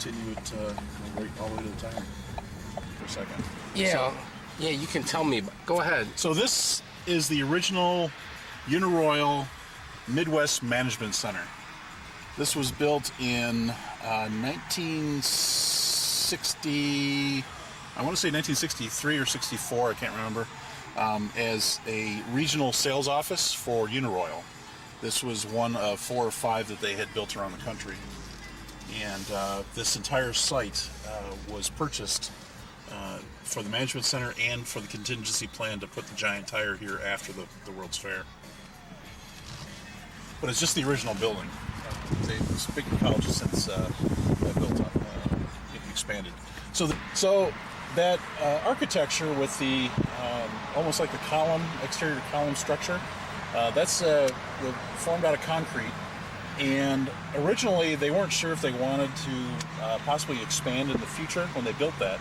continue it right all the way to the tire for a second. Yeah, you can tell me. Go ahead. So this is the original Uniroyal Midwest Management Center. This was built in 1960, I want to say 1963 or 64, I can't remember, as a regional sales office for Uniroyal. This was one of 4 or 5 that they had built around the country. And this entire site was purchased for the management center and for the contingency plan to put the giant tire here after the World's Fair. But it's just the original building. It's big college since built up, expanded. So that architecture with the almost like the column, exterior column structure, that's formed out of concrete. And originally they weren't sure if they wanted to possibly expand in the future when they built that.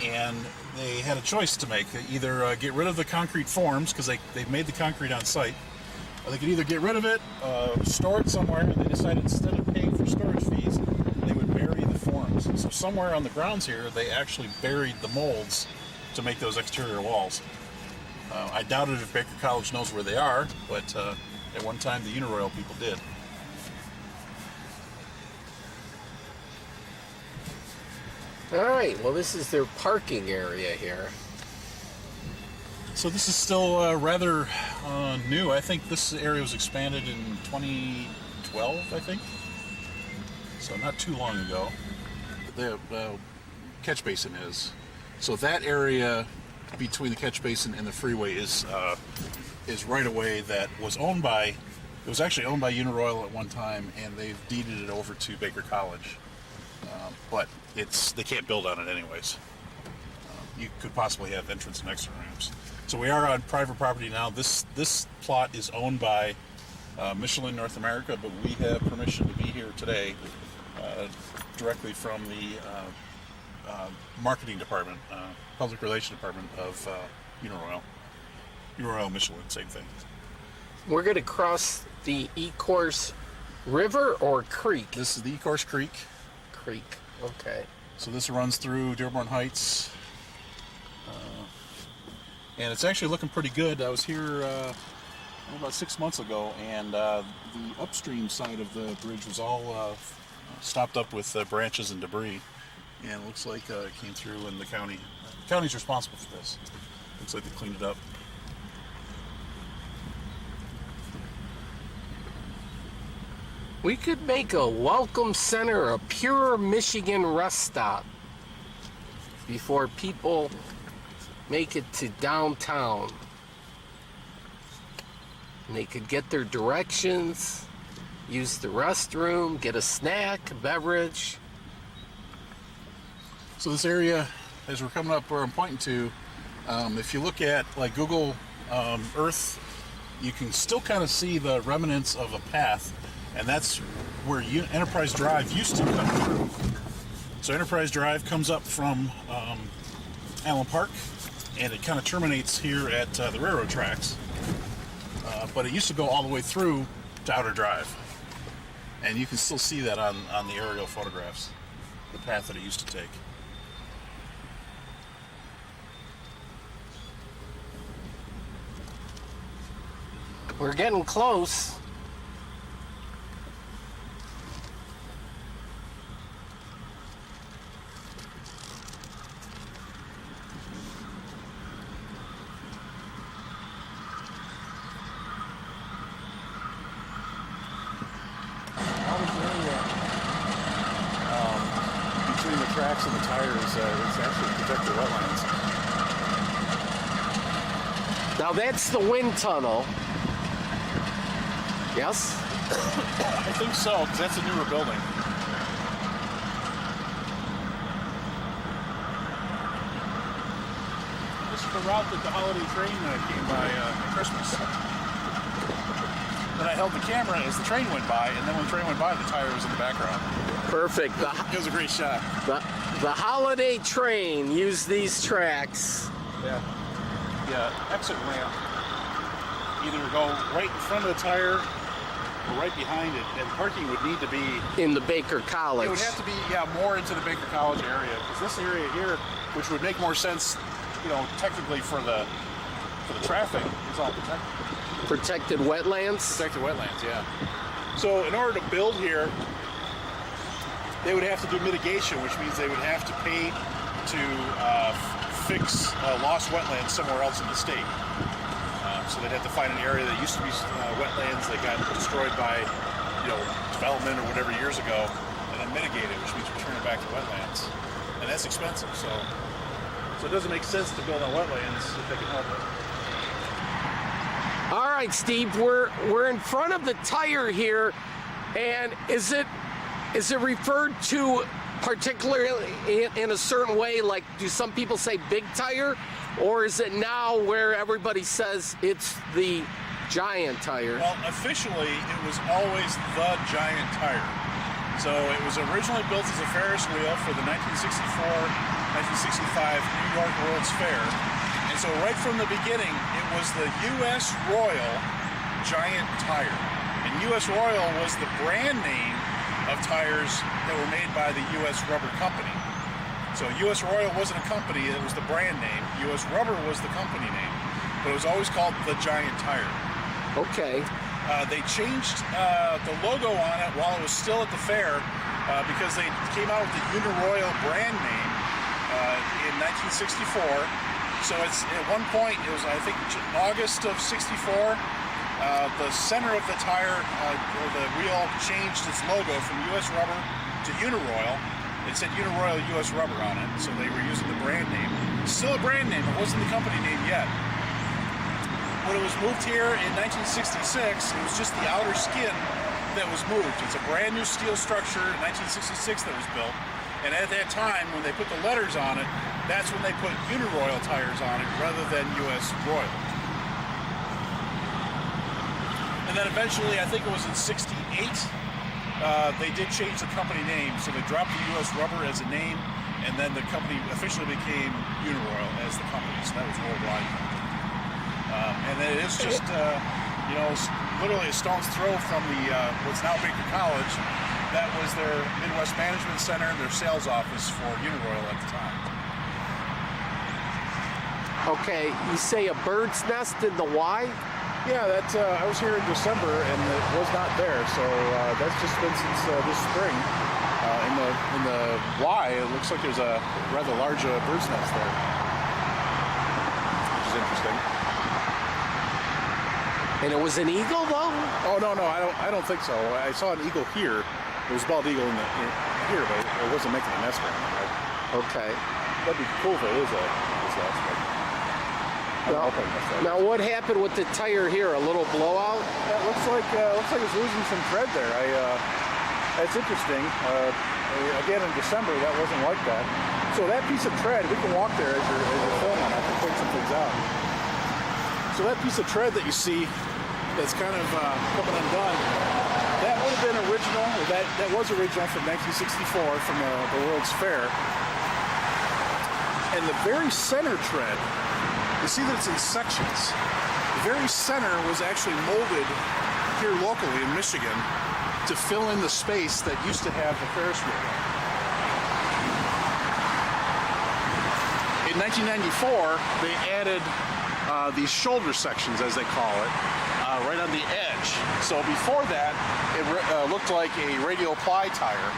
And they had a choice to make. Either get rid of the concrete forms, because they made the concrete on site, or they could either get rid of it, store it somewhere, and they decided instead of paying for storage fees, they would bury the forms. So somewhere on the grounds here, they actually buried the molds to make those exterior walls. I doubt it if Baker College knows where they are, but at one time the Uniroyal people did. All right, well, this is their parking area here. So this is still rather new. I think this area was expanded in 2012, I think. So not too long ago. The catch basin is. So that area between the catch basin and the freeway is right away that was owned by, it was actually owned by Uniroyal at one time, and they've deeded it over to Baker College. But they can't build on it anyways. You could possibly have entrance and exit ramps. So we are on private property now. This plot is owned by Michelin North America, but we have permission to be here today directly from the marketing department, public relations department of Uniroyal. Uniroyal Michelin, same thing. We're going to cross the Ecorse River or creek? This is the Ecorse Creek. Creek, okay. So this runs through Dearborn Heights. And it's actually looking pretty good. I was here about 6 months ago, and the upstream side of the bridge was all stopped up with branches and debris. And it looks like it came through, and the county's responsible for this. Looks like they cleaned it up. We could make a welcome center, a pure Michigan rest stop before people make it to downtown. And they could get their directions, use the restroom, get a snack, a beverage. So this area, as we're coming up where I'm pointing to, if you look at like Google Earth, you can still kind of see the remnants of a path. And that's where Enterprise Drive used to come through. So Enterprise Drive comes up from Allen Park, and it kind of terminates here at the railroad tracks. But it used to go all the way through to Outer Drive. And you can still see that on the aerial photographs, the path that it used to take. We're getting close. Between the tracks and the tires, it's actually protected wetlands. Now that's the wind tunnel. Yes? I think so, because that's a newer building. This is the route that the holiday train came by at Christmas. Then I held the camera as the train went by, and then when the train went by, the tire was in the background. Perfect. It was a great shot. The holiday train used these tracks. Yeah. The exit ramp either go right in front of the tire right behind it, and parking would need to be. In the Baker College. It would have to be, more into the Baker College area, because this area here, which would make more sense, technically for the traffic, is all protected. Protected wetlands? Protected wetlands, yeah. So in order to build here, they would have to do mitigation, which means they would have to pay to fix lost wetlands somewhere else in the state. So they'd have to find an area that used to be wetlands that got destroyed by, development or whatever years ago, and then mitigate it, which means return it back to wetlands, and that's expensive. So it doesn't make sense to build on wetlands if they can help it. All right, Steve, we're in front of the tire here, and is it referred to particularly in a certain way? Like, do some people say big tire, or is it now where everybody says it's the giant tire? Well, officially, it was always the giant tire. So it was originally built as a Ferris wheel for the 1964-1965 New York World's Fair. And so right from the beginning, it was the U.S. Royal Giant Tire. And U.S. Royal was the brand name of tires that were made by the U.S. Rubber Company. So U.S. Royal wasn't a company, it was the brand name. U.S. Rubber was the company name. But it was always called the Giant Tire. Okay. They changed the logo on it while it was still at the fair because they came out with the Uniroyal brand name in 1964. So it's at one point, it was I think August of '64. The center of the tire, or the wheel, changed its logo from U.S. Rubber to Uniroyal. It said Uniroyal U.S. Rubber on it, so they were using the brand name. Still a brand name, it wasn't the company name yet. When it was moved here in 1966, it was just the outer skin that was moved. It's a brand new steel structure in 1966 that was built. And at that time, when they put the letters on it, that's when they put Uniroyal tires on it rather than U.S. Royal. And then eventually, I think it was in '68, they did change the company name. So they dropped the U.S. Rubber as a name, and then the company officially became Uniroyal as the company. So that was worldwide. And then it is just, literally a stone's throw from the what's now Baker College. That was their Midwest Management Center and their sales office for Uniroyal at the time. Okay, you say a bird's nest in the Y? Yeah, that's. I was here in December and it was not there, so that's just been since this spring. In the Y, it looks like there's a rather large bird's nest there, which is interesting. And it was an eagle, though? Oh no, I don't think so. I saw an eagle here. It was a bald eagle here, but it wasn't making a nest right now. Okay. That'd be cool if it is a nest. Now, what happened with the tire here? A little blowout? It looks like it's losing some tread there. That's interesting. Again, in December, that wasn't like that. So that piece of tread, we can walk there as you're filming. I can point some things out. So that piece of tread that you see, that's kind of coming undone. That would have been original. That was original from 1964 from the World's Fair. And the very center tread, you see that it's in sections. The very center was actually molded here locally in Michigan to fill in the space that used to have the Ferris wheel. In 1994, they added these shoulder sections, as they call it, right on the edge. So before that, it looked like a radial ply tire,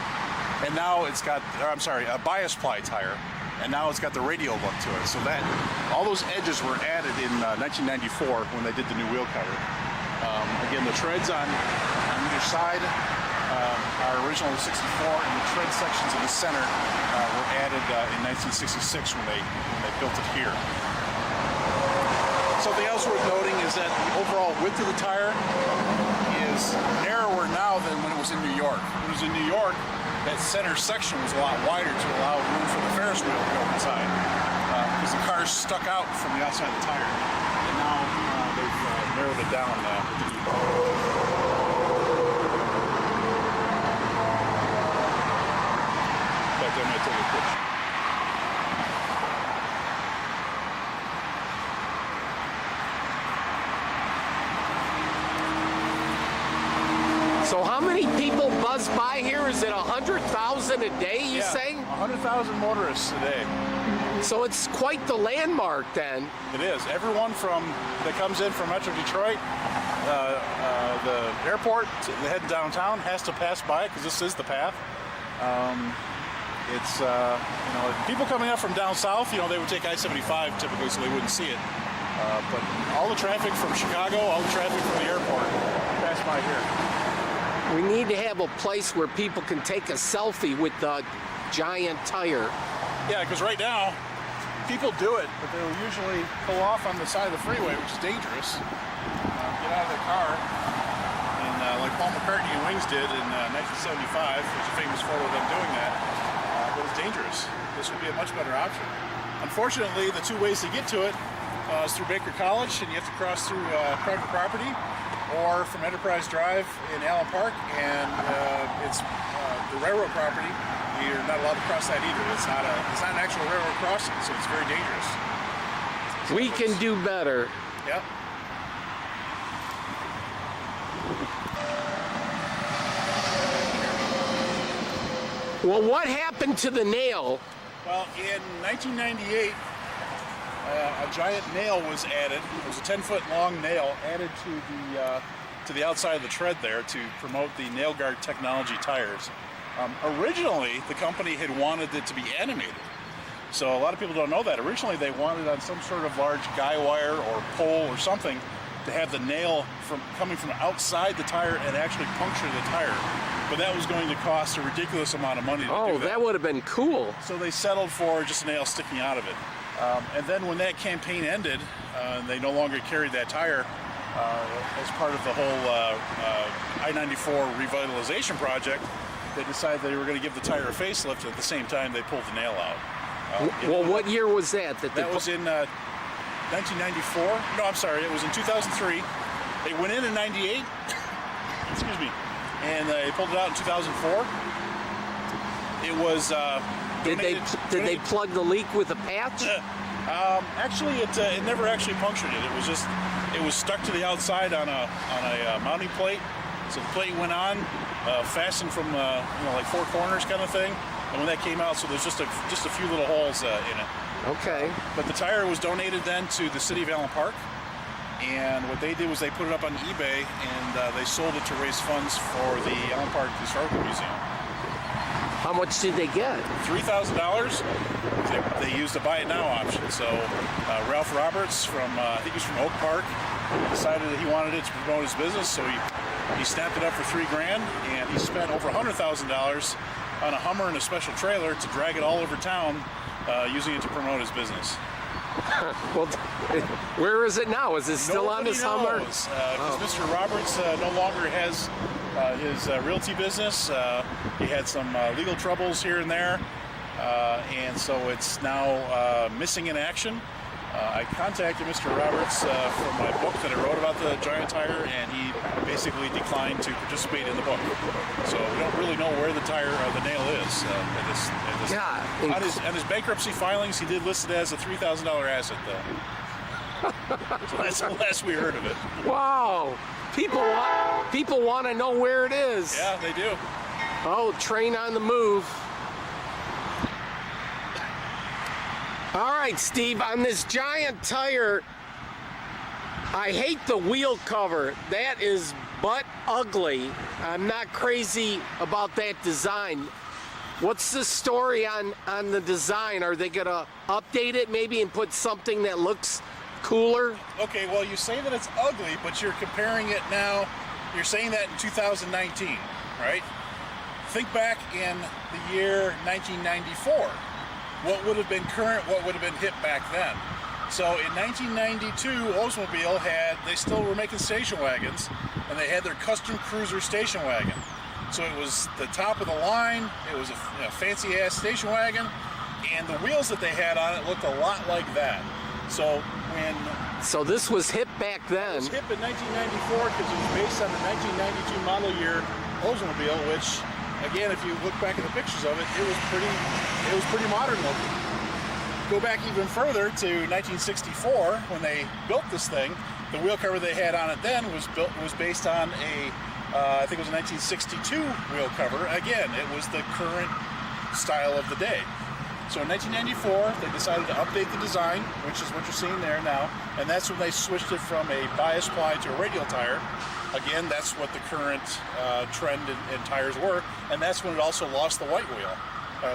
and now it's got, a bias ply tire, and now it's got the radial look to it. So that all those edges were added in 1994 when they did the new wheel cover. Again, the treads on either side are original 64, and the tread sections in the center were added in 1966 when they built it here. Something else worth noting is that the overall width of the tire is narrower now than when it was in New York. When it was in New York, that center section was a lot wider to allow room for the Ferris wheel to go inside because the cars stuck out from the outside of the tire. And now they've narrowed it down with the new car. In fact, I'm going to take a picture. So how many people buzz by here? Is it 100,000 a day, you say? 100,000 motorists a day. So it's quite the landmark then. It is. Everyone that comes in from Metro Detroit, the airport, they head downtown, has to pass by it because this is the path. It's people coming up from down south, they would take I-75 typically, so they wouldn't see it. But all the traffic from Chicago, all the traffic from the airport, pass by here. We need to have a place where people can take a selfie with the giant tire. Yeah, because right now, people do it, but they'll usually pull off on the side of the freeway, which is dangerous. Get out of their car, and like Paul McCartney and Wings did in 1975, there's a famous photo of them doing that, but it's dangerous. This would be a much better option. Unfortunately, the two ways to get to it is through Baker College, and you have to cross through private property, or from Enterprise Drive in Allen Park, and it's the railroad property. You're not allowed to cross that either. It's not an actual railroad crossing, so it's very dangerous. We can do better. Yep. Well, what happened to the nail? Well, in 1998, a giant nail was added. It was a 10-foot long nail added to the outside of the tread there to promote the nail guard technology tires. Originally, the company had wanted it to be animated. So a lot of people don't know that. Originally, they wanted on some sort of large guy wire or pole or something to have the nail coming from outside the tire and actually puncture the tire. But that was going to cost a ridiculous amount of money to do that. That would have been cool. So they settled for just a nail sticking out of it. And then when that campaign ended, they no longer carried that tire as part of the whole I-94 revitalization project. They decided they were going to give the tire a facelift, and at the same time they pulled the nail out. Well, what year was that? That was in 1994. No, I'm sorry, it was in 2003. They went in 98. Excuse me. And they pulled it out in 2004. It was Did they plug the leak with a patch? Actually, it never actually punctured it. It was stuck to the outside on a mounting plate. So the plate went on, fastened from like four corners kind of thing. And when that came out, so there's just a few little holes in it. Okay. But the tire was donated then to the city of Allen Park. And what they did was they put it up on eBay and they sold it to raise funds for the Allen Park Historical Museum. How much did they get? $3,000. They used a buy it now option. So Ralph Roberts from I think he was from Oak Park decided that he wanted it to promote his business, so he snapped it up for $3,000, and he spent over $100,000 on a Hummer and a special trailer to drag it all over town, using it to promote his business. Well, where is it now? Is it still on his Hummer? Because Mr. Roberts no longer has his realty business. He had some legal troubles here and there, and so it's now missing in action. I contacted Mr. Roberts for my book that I wrote about the giant tire, and he basically declined to participate in the book. So we don't really know where the nail is at this on his bankruptcy filings, he did list it as a $3,000 asset, though. So that's the last we heard of it. Wow. People want to know where it is. Yeah, they do. Oh, train on the move. All right, Steve, on this giant tire, I hate the wheel cover. That is butt ugly. I'm not crazy about that design. What's the story on the design? Are they gonna update it maybe and put something that looks cooler? Okay, well, you say that it's ugly, but you're comparing it now. You're saying that in 2019, right? Think back in the year 1994. What would have been current, what would have been hip back then. So in 1992, Oldsmobile they still were making station wagons, and they had their custom cruiser station wagon. So it was the top of the line, it was a fancy ass station wagon, and the wheels that they had on it looked a lot like that. So this was hip back then. It was hip in 1994 because it was based on the 1992 model year Oldsmobile, which, again, if you look back at the pictures of it, it was pretty modern looking. Go back even further to 1964 when they built this thing. The wheel cover they had on it then was based on a I think it was a 1962 wheel cover. Again, it was the current style of the day. So in 1994, they decided to update the design, which is what you're seeing there now, and that's when they switched it from a bias ply to a radial tire. Again, that's what the current trend in tires were, and that's when it also lost the white wheel,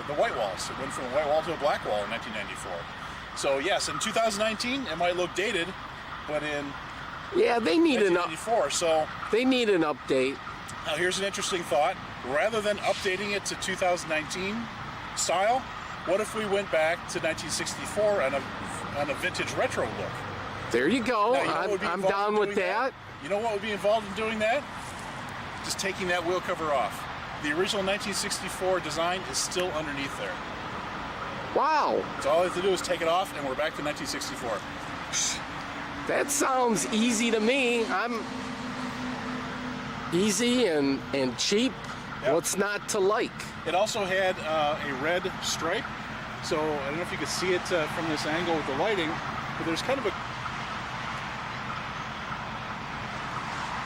the white walls. It went from a white wall to a black wall in 1994. So yes, in 2019, it might look dated, but in Yeah, they need an 1994, so they need an update. now here's an interesting thought. Rather than updating it to 2019 style, what if we went back to 1964 on a vintage retro look? There you go. Now, you know what would be I'm involved down in with doing that. You know what would be involved in doing that? Just taking that wheel cover off. The original 1964 design is still underneath there. Wow, So all I have to do is take it off, and we're back to 1964. that sounds easy to me. I'm easy and cheap. Yep. What's not to like? It also had a red stripe. So I don't know if you could see it from this angle with the lighting, but there's kind of a...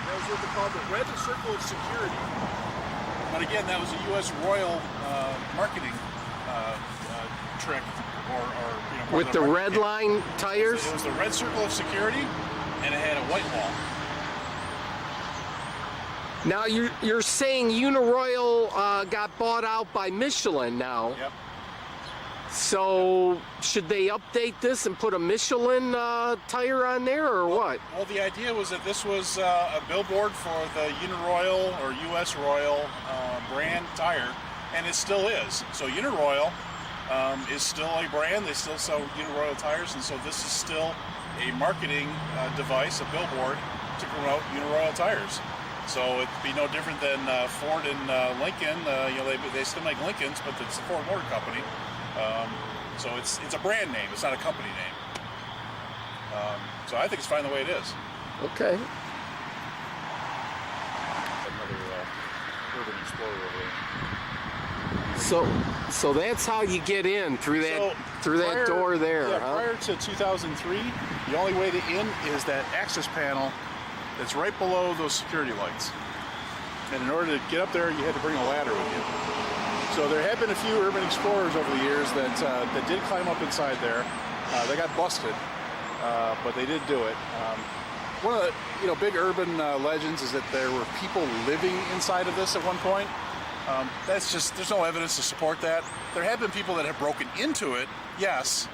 That was what they called the red circle of security. But again, that was a U.S. Royal marketing trick, or you know, With the red line tires? It was the red circle of security, and it had a white wall. Now you're saying Uniroyal got bought out by Michelin now. Yep. So should they update this and put a Michelin tire on there, or what? Well, the idea was that this was a billboard for the Uniroyal or U.S. Royal brand tire, and it still is. So Uniroyal is still a brand. They still sell Uniroyal tires, and so this is still a marketing device, a billboard to promote Uniroyal tires. So it'd be no different than Ford and Lincoln. You know, they still make Lincolns, but it's the Ford Motor Company. So it's a brand name. It's not a company name. So I think it's fine the way it is. Okay. Another Urban Explorer over there. So that's how you get in through that Prior- door there, Yeah, huh? prior to 2003, the only way to in is that access panel that's right below those security lights. And in order to get up there, you had to bring a ladder with you. So there have been a few Urban Explorers over the years that did climb up inside there. They got busted, but they did do it. One of the big urban legends is that there were people living inside of this at one point. There's no evidence to support that. There have been people that have broken into it, yes,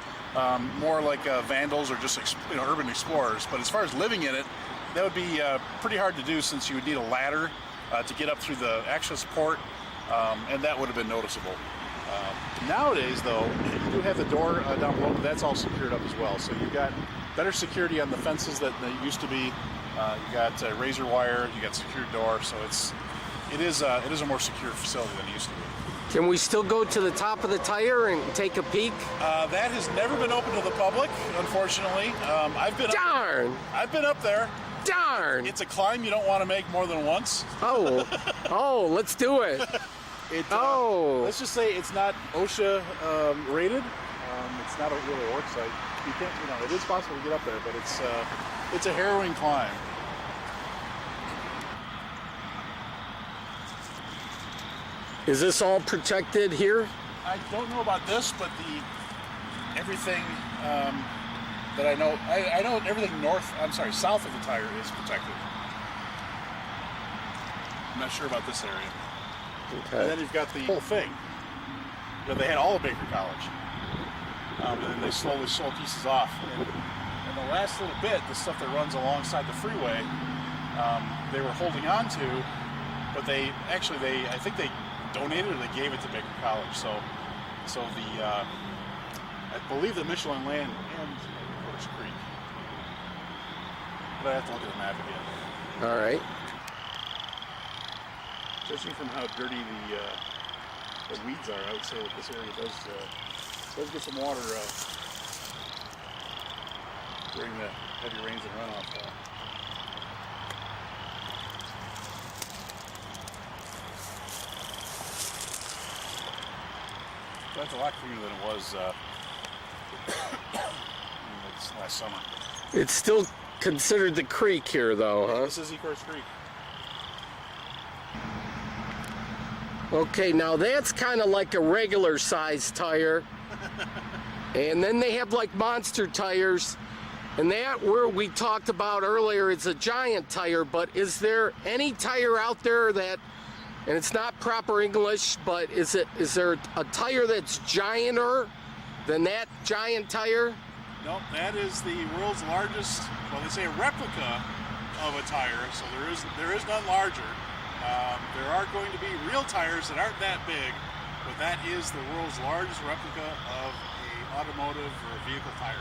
more like vandals or just urban explorers. But as far as living in it, that would be pretty hard to do, since you would need a ladder to get up through the access port, and that would have been noticeable. Nowadays, though, you do have the door down below, but that's all secured up as well. So you've got better security on the fences than it used to be. You got razor wire, you got secured door, so it is a more secure facility than it used to be. Can we still go to the top of the tire and take a peek? That has never been open to the public, unfortunately. I've been up there. Darn! It's a climb you don't want to make more than once. Oh, let's do it. Let's just say it's not OSHA rated. It's not a really work site. You can't, it is possible to get up there, but it's a harrowing climb. Is this all protected here? I don't know about this, but everything that I know everything south of the tire is protected. I'm not sure about this area. Okay. And then you've got the whole thing. They had all of Baker College. And then they slowly sold pieces off. And the last little bit, the stuff that runs alongside the freeway, they were holding on to, but I think they donated or they gave it to Baker College. So I believe the Michelin land ends in Portage Creek. But I have to look at the map again. All right. Judging from how dirty the weeds are, I would say that this area does get some water during the heavy rains and runoff. That's a lot cleaner than it was this last summer. It's still considered the creek here, though, huh? This is Ecorse Creek. Okay, now that's kind of like a regular size tire. And then they have like monster tires. And that where we talked about earlier is a giant tire, but is there any tire out there that, and it's not proper English, but is there a tire that's gianter than that giant tire? Nope, that is the world's largest, well, they say a replica of a tire, so there is none larger. There are going to be real tires that aren't that big, but that is the world's largest replica of an automotive or vehicle tire.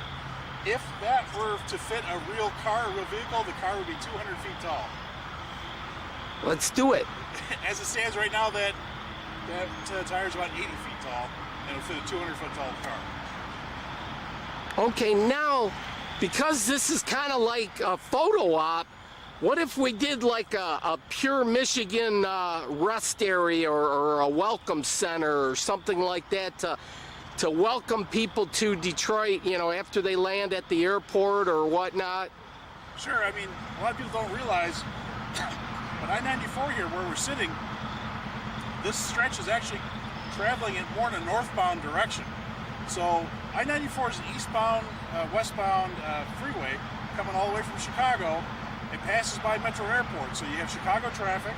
If that were to fit a real car or a vehicle, the car would be 200 feet tall. Let's do it. As it stands right now, that tire is about 80 feet tall, and it'll fit a 200-foot tall car. Okay, now, because this is kind of like a photo op, what if we did like a pure Michigan rest area or a welcome center or something like that to welcome people to Detroit, you know, after they land at the airport or whatnot? Sure, I mean, a lot of people don't realize, but I-94 here, where we're sitting, this stretch is actually traveling in more in a northbound direction. So I-94 is an eastbound, westbound freeway coming all the way from Chicago. It passes by Metro Airport, so you have Chicago traffic,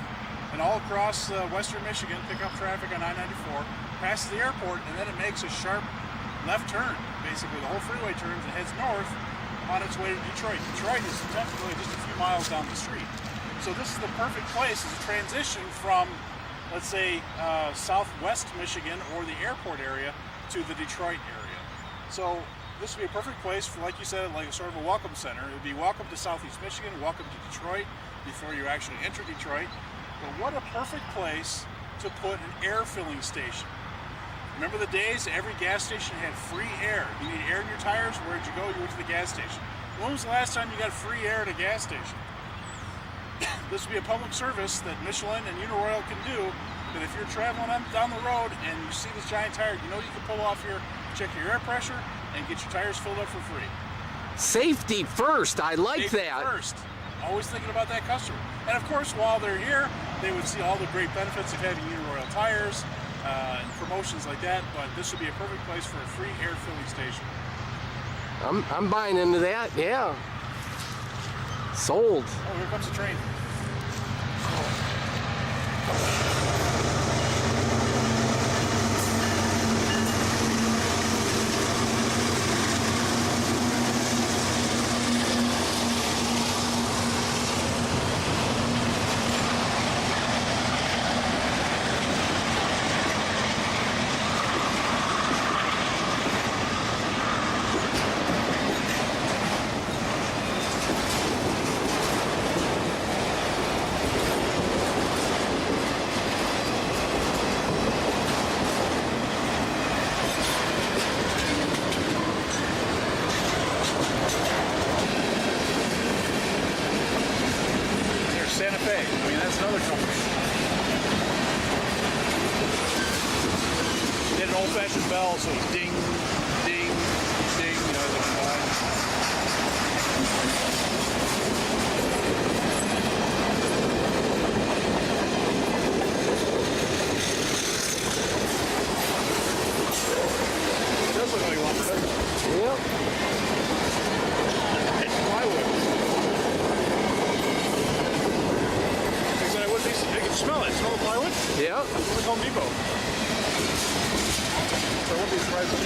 and all across western Michigan, pickup traffic on I-94, passes the airport, and then it makes a sharp left turn. Basically, the whole freeway turns and heads north on its way to Detroit. Detroit is technically just a few miles down the street. So this is the perfect place as a transition from, let's say, southwest Michigan or the airport area to the Detroit area. So this would be a perfect place for, like you said, like a sort of a welcome center. It would be welcome to Southeast Michigan, welcome to Detroit before you actually enter Detroit. But what a perfect place to put an air filling station. Remember the days every gas station had free air? You need air in your tires, where'd you go? You went to the gas station. When was the last time you got free air at a gas station? This would be a public service that Michelin and Uniroyal can do, that if you're traveling down the road and you see this giant tire, you know you can pull off here, check your air pressure, and get your tires filled up for free. Safety first, I like Safety that. first. Always thinking about that customer. And of course, while they're here, they would see all the great benefits of having Uniroyal tires and promotions like that, but this would be a perfect place for a free air filling station. I'm buying into that, yeah. Sold. Oh, here comes the train. Santa Fe. I mean, that's another company. They had an old-fashioned bell, so it's ding, ding, ding, you know, as it went by. It does look like lumber, doesn't it? Yep. It's plywood. You can smell it. Smell the plywood? Yep. It's like Home Depot. So I wouldn't be surprised if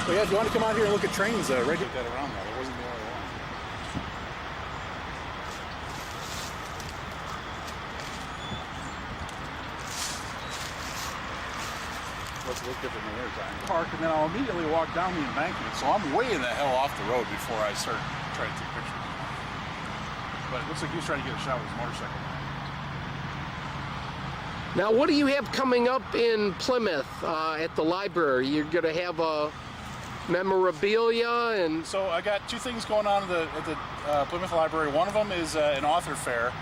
Well, yeah, if you want to come out here and look at trains, right get that around there. There wasn't the only one. Let's look different in the wintertime. Park, and then I'll immediately walk down the embankment. So I'm way the hell off the road before I start trying to take pictures. But it looks like he was trying to get a shot with his motorcycle. Now, what do you have coming up in Plymouth at the library? You're going to have a memorabilia and... So I got two things going on at the Plymouth Library. One of them is an author fair.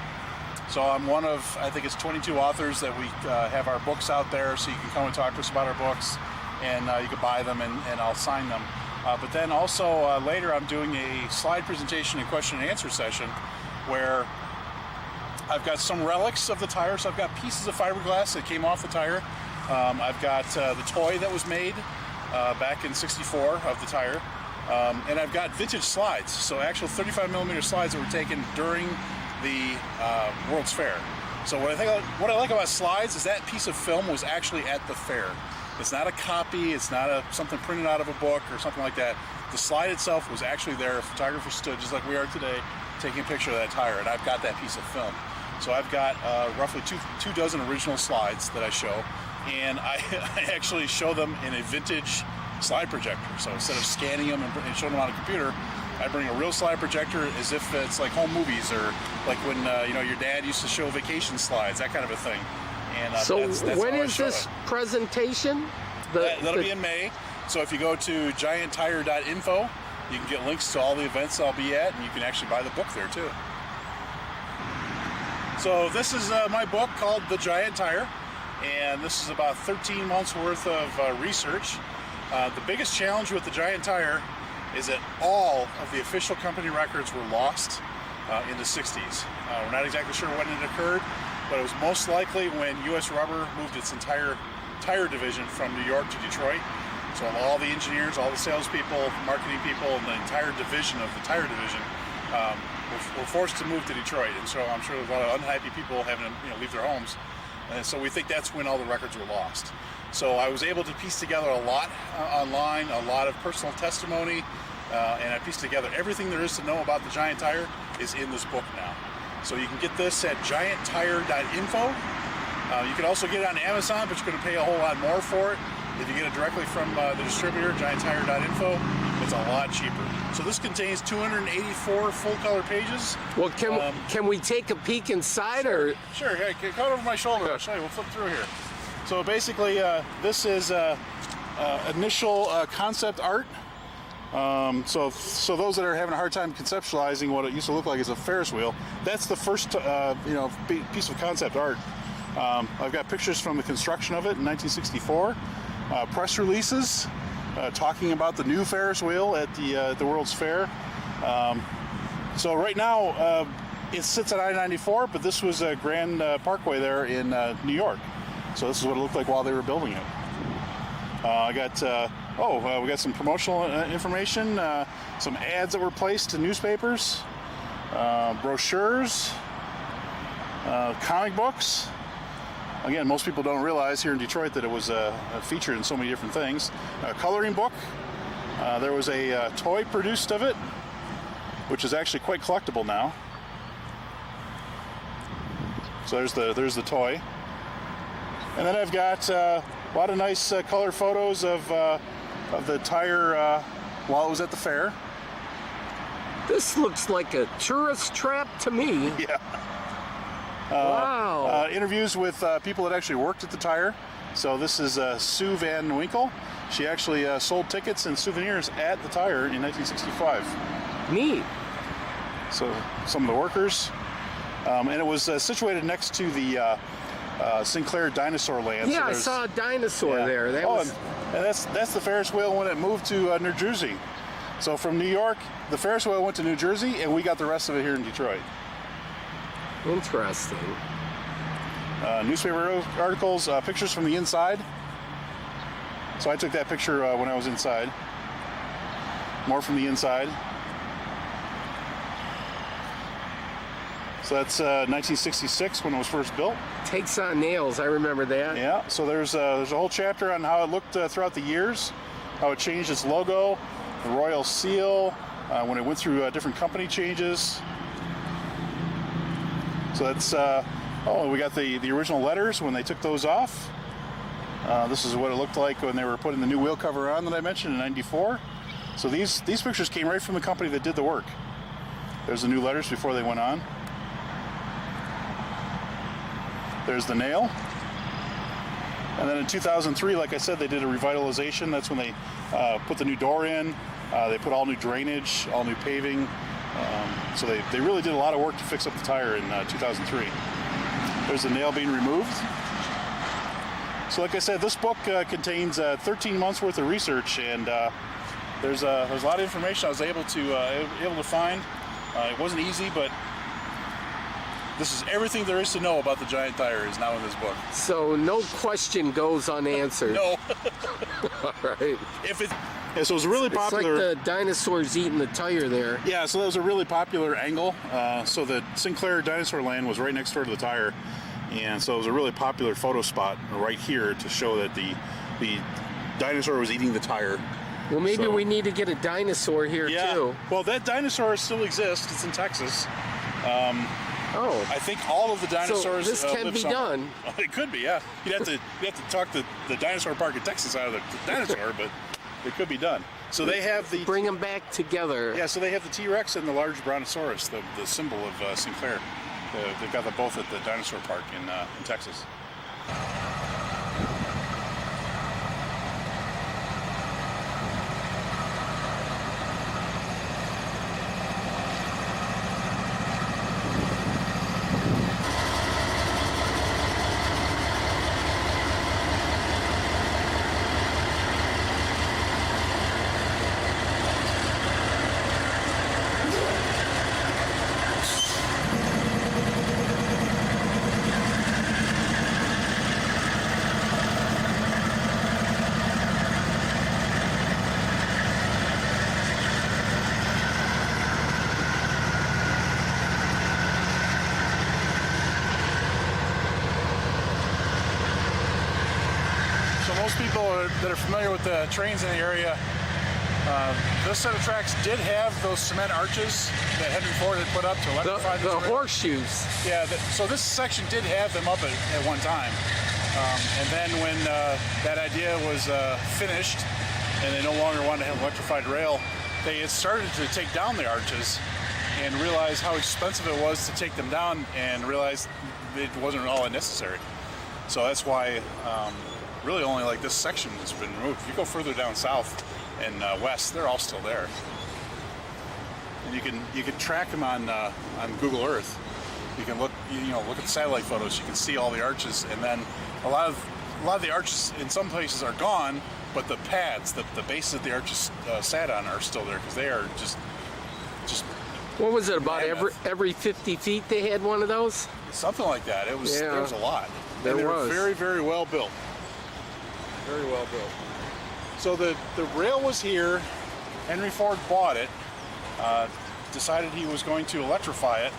So I'm one of, I think it's 22 authors that we have our books out there, so you can come and talk to us about our books, and you can buy them and I'll sign them. But then also later I'm doing a slide presentation and question and answer session where I've got some relics of the tire. So I've got pieces of fiberglass that came off the tire. I've got the toy that was made back in '64 of the tire. And I've got vintage slides, so actual 35 millimeter slides that were taken during the World's Fair. So what I like about slides is that piece of film was actually at the fair. It's not a copy, it's not something printed out of a book or something like that. The slide itself was actually there. A photographer stood just like we are today, taking a picture of that tire, and I've got that piece of film. So I've got roughly two dozen original slides that I show, and I actually show them in a vintage slide projector. So instead of scanning them and showing them on a computer, I bring a real slide projector as if it's like home movies, or like when your dad used to show vacation slides, that kind of a thing. And so that's when how I is show this it. presentation? That'll be in May. So if you go to gianttire.info, you can get links to all the events I'll be at, and you can actually buy the book there too. So this is my book called The Giant Tire, and this is about 13 months worth of research. The biggest challenge with the Giant Tire is that all of the official company records were lost in the 60s. We're not exactly sure when it occurred, but it was most likely when U.S. Rubber moved its entire tire division from New York to Detroit. So all the engineers, all the salespeople, marketing people, and the entire division of the tire division were forced to move to Detroit. And so I'm sure there's a lot of unhappy people having to leave their homes. And so we think that's when all the records were lost. So I was able to piece together a lot online, a lot of personal testimony, and I pieced together everything there is to know about the Giant Tire is in this book now. So you can get this at gianttire.info. You can also get it on Amazon, but you're going to pay a whole lot more for it. If you get it directly from the distributor, gianttire.info, it's a lot cheaper. So this contains 284 full-color pages. Well, can we take a peek inside, or? Sure. Hey, come over my shoulder. I'll show you. We'll flip through here. So basically, this is initial concept art. So those that are having a hard time conceptualizing what it used to look like as a Ferris wheel, that's the first piece of concept art. I've got pictures from the construction of it in 1964, press releases talking about the new Ferris wheel at the World's Fair. So right now it sits at I-94, but this was a Grand Parkway there in New York. So this is what it looked like while they were building it. I got we got some promotional information, some ads that were placed in newspapers, brochures, comic books. Again, most people don't realize here in Detroit that it was featured in so many different things. A coloring book. There was a toy produced of it, which is actually quite collectible now. So there's the toy. And then I've got a lot of nice color photos of the tire while it was at the fair. This looks like a tourist trap to me. Yeah. Wow. Interviews with people that actually worked at the tire. So this is Sue Van Winkle. She actually sold tickets and souvenirs at the tire in 1965. Neat. So some of the workers. And it was situated next to the Sinclair Dinosaur Land. Yeah, so I saw a dinosaur there. That was... and that's the Ferris wheel when it moved to New Jersey. So from New York, the Ferris wheel went to New Jersey, and we got the rest of it here in Detroit. Interesting. Newspaper articles, pictures from the inside. So I took that picture when I was inside. More from the inside. So that's 1966 when it was first built. Takes on nails. I remember that. Yeah. So there's a whole chapter on how it looked throughout the years, how it changed its logo, the Royal Seal, when it went through different company changes. So that's we got the original letters when they took those off. This is what it looked like when they were putting the new wheel cover on that I mentioned in '94. So these pictures came right from the company that did the work. There's the new letters before they went on. There's the nail. And then in 2003, like I said, they did a revitalization. That's when they put the new door in. They put all new drainage, all new paving. So they really did a lot of work to fix up the tire in 2003. There's the nail being removed. So like I said, this book contains 13 months worth of research, and there's a lot of information I was able to find. It wasn't easy, but this is everything there is to know about the giant tire is now in this book. So no question goes unanswered. No. All right. If it, yeah, so it was really popular. It's like the dinosaurs eating the tire there. Yeah, so that was a really popular angle. So the Sinclair Dinosaur Land was right next door to the tire, and so it was a really popular photo spot right here to show that the dinosaur was eating the tire. Well, maybe So- we need to get a dinosaur here too. Well, that dinosaur still exists. It's in Texas. Oh. I think all of the dinosaurs. So this can live be somewhere. done. It could be, yeah. You'd have to talk the dinosaur park in Texas out of the dinosaur, but it could be done. So they have the Bring them back together. yeah. So they have the T-Rex and the large Brontosaurus, the symbol of Sinclair. They've got them both at the dinosaur park in Texas. So most people that are familiar with the trains in the area, this set of tracks did have those cement arches that Henry Ford had put up to electrify The this rail. horseshoes. Yeah, so this section did have them up at one time. And then when that idea was finished and they no longer wanted to have electrified rail, they had started to take down the arches and realized how expensive it was to take them down and realized it wasn't at all necessary. So that's why really only like this section has been removed. If you go further down south and west, they're all still there. And you can track them on Google Earth. You can look at the satellite photos. You can see all the arches, and then a lot of the arches in some places are gone, but the pads, the bases that the arches sat on, are still there because they are just What was it, about Mammoth. every 50 feet they had one of those? something like that. It was Yeah. there was a lot. There and they was. were very, very well built. Very well built. So the rail was here. Henry Ford bought it. Decided he was going to electrify it,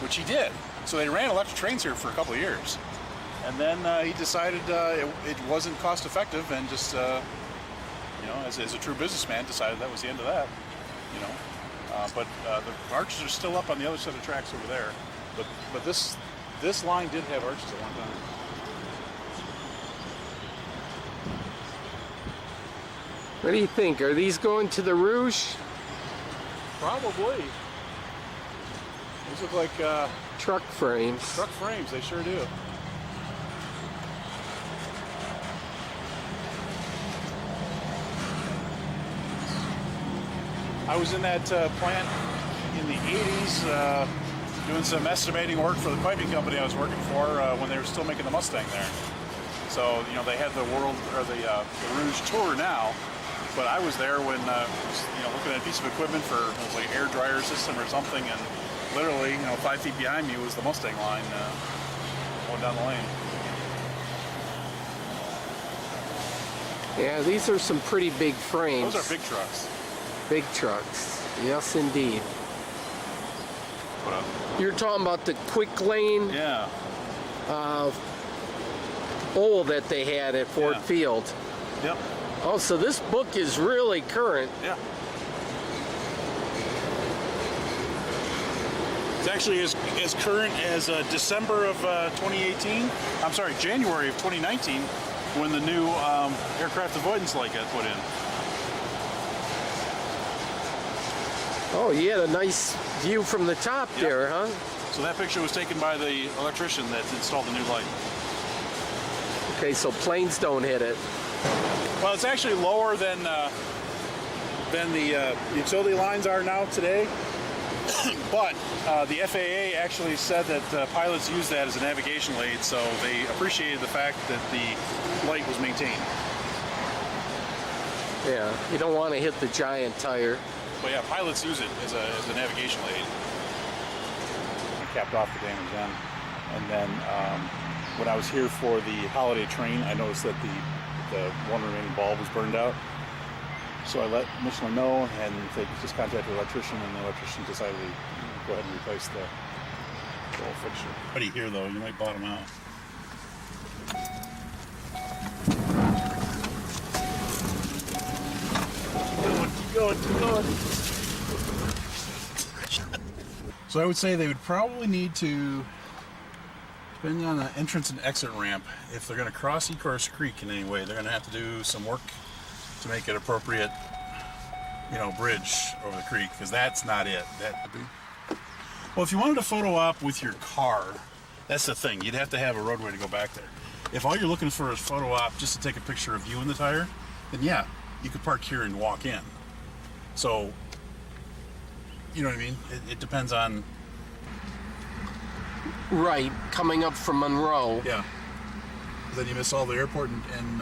which he did. So they ran electric trains here for a couple of years. And then he decided it wasn't cost effective, and just as a true businessman, decided that was the end of that. But the arches are still up on the other set of tracks over there. But this line did have arches at one time. What do you think? Are these going to the Rouge? Probably. These look like Truck frames. truck frames. They sure do. I was in that plant in the 80s doing some estimating work for the piping company I was working for when they were still making the Mustang there. So, they had the Rouge Tour now, but I was there when looking at a piece of equipment for it was like air dryer system or something, and literally 5 feet behind me was the Mustang line going down the lane. Yeah, these are some pretty big frames. Those are big trucks. Big trucks. Yes, indeed. But, You're talking about the quick lane yeah. bowl that they had at Ford Yeah. Field. Yep. Oh, so this book is really current. Yeah. It's actually as current as December of 2018. I'm sorry, January of 2019, when the new aircraft avoidance light got put in. Oh, you had a nice view from the top Yep. there, huh? So that picture was taken by the electrician that installed the new light. Okay, so planes don't hit it. Well, it's actually lower than the utility lines are now today. But the FAA actually said that pilots use that as a navigation aid, so they appreciated the fact that the light was maintained. Yeah, you don't want to hit the giant tire. But yeah, pilots use it as a navigational aid. I capped off the damage then. And then when I was here for the holiday train, I noticed that the one remaining bulb was burned out. So I let Michelin know, and they just contacted the electrician, and the electrician decided to go ahead and replace the whole fixture. Buddy here though, you might bottom out. Keep going. So I would say they would probably need to, depending on the entrance and exit ramp, if they're going to cross Ecorse Creek in any way, they're going to have to do some work to make it appropriate, bridge over the creek, because that's not it. Well, if you wanted a photo op with your car, that's the thing. You'd have to have a roadway to go back there. If all you're looking for is photo op just to take a picture of you in the tire, then yeah, you could park here and walk in. So, you know what I mean? It depends on... Right, coming up from Monroe. Yeah. Then you miss all the airport and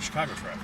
Chicago traffic.